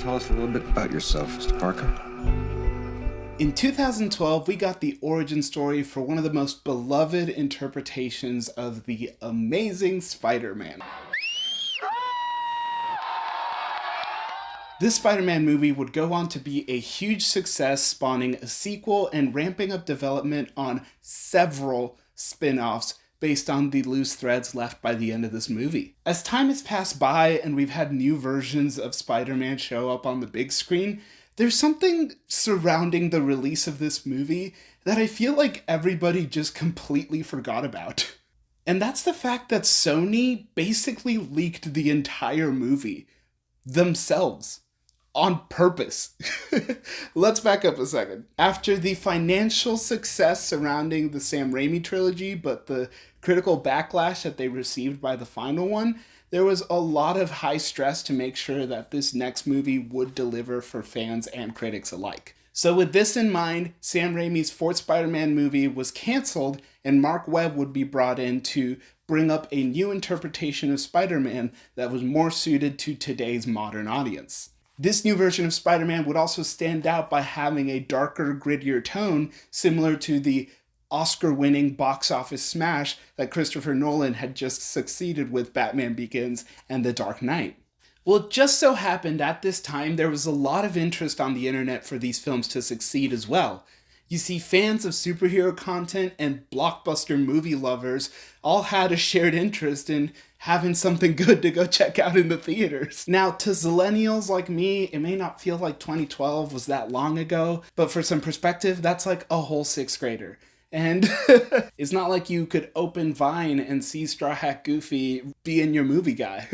tell us a little bit about yourself, Mr. Parker? In 2012, we got the origin story for one of the most beloved interpretations of the amazing Spider-Man. This Spider-Man movie would go on to be a huge success, spawning a sequel and ramping up development on several spin-offs based on the loose threads left by the end of this movie. As time has passed by and we've had new versions of Spider-Man show up on the big screen, there's something surrounding the release of this movie that I feel like everybody just completely forgot about. And that's the fact that Sony basically leaked the entire movie themselves. On purpose. Let's back up a second. After the financial success surrounding the Sam Raimi trilogy, but the critical backlash that they received by the final one, there was a lot of high stress to make sure that this next movie would deliver for fans and critics alike. So with this in mind, Sam Raimi's fourth Spider-Man movie was canceled, and Mark Webb would be brought in to bring up a new interpretation of Spider-Man that was more suited to today's modern audience. This new version of Spider-Man would also stand out by having a darker, grittier tone, similar to the Oscar-winning box office smash that Christopher Nolan had just succeeded with Batman Begins and The Dark Knight. Well, it just so happened at this time there was a lot of interest on the internet for these films to succeed as well. You see, fans of superhero content and blockbuster movie lovers all had a shared interest in having something good to go check out in the theaters. Now, to Zillennials like me, it may not feel like 2012 was that long ago, but for some perspective, that's like a whole sixth grader. And it's not like you could open Vine and see Straw Hat Goofy being your movie guy.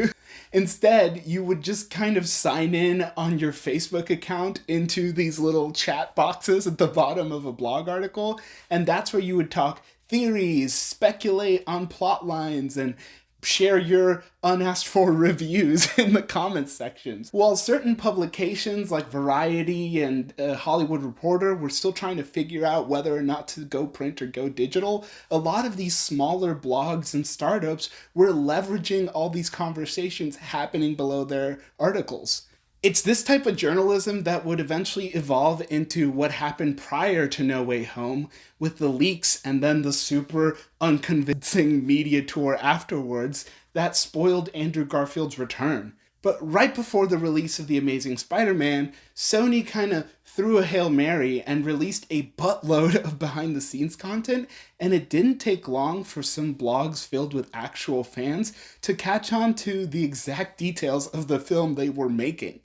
Instead, you would just kind of sign in on your Facebook account into these little chat boxes at the bottom of a blog article, and that's where you would talk theories, speculate on plot lines, and share your unasked for reviews in the comments sections. While certain publications like Variety and Hollywood Reporter were still trying to figure out whether or not to go print or go digital, a lot of these smaller blogs and startups were leveraging all these conversations happening below their articles. It's this type of journalism that would eventually evolve into what happened prior to No Way Home, with the leaks and then the super unconvincing media tour afterwards that spoiled Andrew Garfield's return. But right before the release of The Amazing Spider-Man, Sony kind of threw a Hail Mary and released a buttload of behind-the-scenes content, and it didn't take long for some blogs filled with actual fans to catch on to the exact details of the film they were making.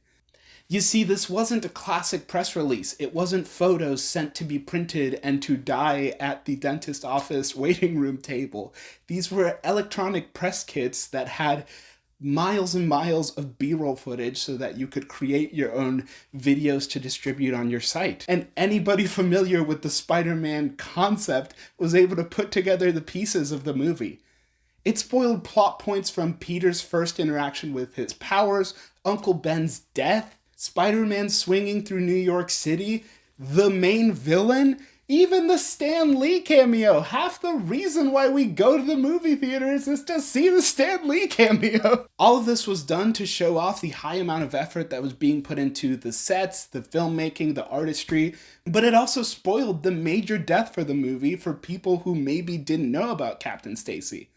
You see, this wasn't a classic press release. It wasn't photos sent to be printed and to die at the dentist office waiting room table. These were electronic press kits that had miles and miles of B-roll footage so that you could create your own videos to distribute on your site. And anybody familiar with the Spider-Man concept was able to put together the pieces of the movie. It spoiled plot points from Peter's first interaction with his powers, Uncle Ben's death, Spider-Man swinging through New York City, the main villain, even the Stan Lee cameo. Half the reason why we go to the movie theaters is to see the Stan Lee cameo. All of this was done to show off the high amount of effort that was being put into the sets, the filmmaking, the artistry, but it also spoiled the major death for the movie for people who maybe didn't know about Captain Stacy.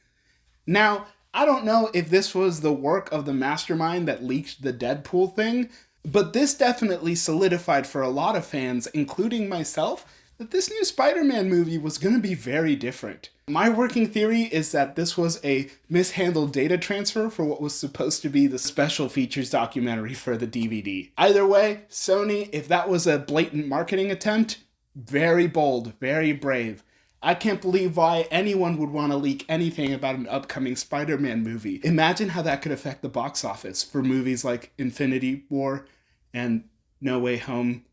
Now, I don't know if this was the work of the mastermind that leaked the Deadpool thing, but this definitely solidified for a lot of fans, including myself, that this new Spider-Man movie was going to be very different. My working theory is that this was a mishandled data transfer for what was supposed to be the special features documentary for the DVD. Either way, Sony, if that was a blatant marketing attempt, very bold, very brave. I can't believe why anyone would want to leak anything about an upcoming Spider-Man movie. Imagine how that could affect the box office for movies like Infinity War and No Way Home,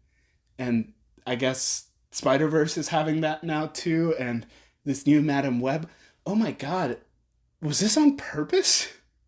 and I guess Spider-Verse is having that now too, and this new Madam Web. Oh my god, was this on purpose?